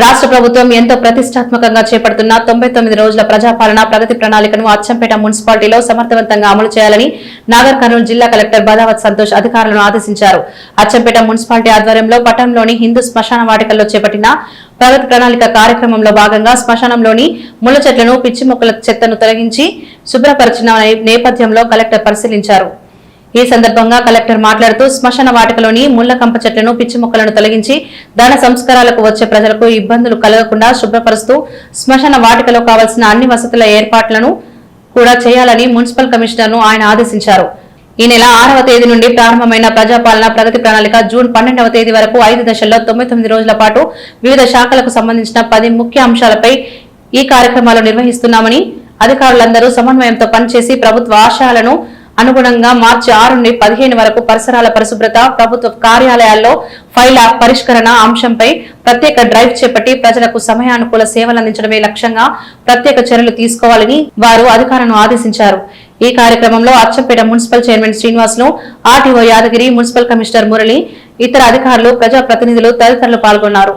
రాష్ట్ర ప్రభుత్వం ఎంతో ప్రతిష్టాత్మకంగా చేపడుతున్న 99 రోజుల ప్రజాపాలన ప్రగతి ప్రణాళికను అచ్చంపేట మున్సిపాలిటీలో సమర్థవంతంగా అమలు చేయాలని నాగర్ కర్నూలు జిల్లా కలెక్టర్ బదావత్ సంతోష్ అధికారులను ఆదేశించారు. అచ్చంపేట మున్సిపాలిటీ ఆధ్వర్యంలో పట్టణంలోని హిందూ శ్మశాన వాటికల్లో చేపట్టిన ప్రగతి ప్రణాళిక కార్యక్రమంలో భాగంగా శ్మశానంలోని ముళ్ల చెట్లను, పిచ్చి మొక్కల చెత్తను తొలగించి శుభ్రపరిచిన నేపథ్యంలో కలెక్టర్ పరిశీలించారు. ఈ సందర్భంగా కలెక్టర్ మాట్లాడుతూ శ్మశాన వాటికలోని ముళ్ల కంప చెట్లను, పిచ్చి మొక్కలను తొలగించి దాన సంస్కారాలకు వచ్చే ప్రజలకు ఇబ్బందులు కలగకుండా శుభ్రపరుస్తూ శ్మశాన వాటికలో కావాల్సిన అన్ని వసతుల ఏర్పాట్లను కూడా చేయాలని మున్సిపల్ కమిషనర్ ను ఆయన ఆదేశించారు. ఈ నెల 6వ తేదీ నుండి ప్రారంభమైన ప్రజాపాలన ప్రగతి ప్రణాళిక జూన్ 12వ తేదీ వరకు 5 దశల్లో 99 రోజుల పాటు వివిధ శాఖలకు సంబంధించిన 10 ముఖ్య అంశాలపై ఈ కార్యక్రమాలు నిర్వహిస్తున్నామని, అధికారులందరూ సమన్వయంతో పనిచేసి ప్రభుత్వ ఆశయాలను అనుగుణంగా మార్చి 6 నుండి 15 వరకు పరిసరాల పరిశుభ్రత, ప్రభుత్వ కార్యాలయాల్లో ఫైళ్ల పరిష్కరణ అంశంపై ప్రత్యేక డ్రైవ్ చేపట్టి ప్రజలకు సమయానుకూల సేవలు అందించడమే లక్ష్యంగా ప్రత్యేక చర్యలు తీసుకోవాలని వారు అధికారులను ఆదేశించారు. ఈ కార్యక్రమంలో అచ్చంపేట మున్సిపల్ చైర్మన్ శ్రీనివాస్ ను, RTO Yadagiri, municipal commissioner Murali, ఇతర అధికారులు, ప్రజాప్రతినిధులు తదితరులు పాల్గొన్నారు.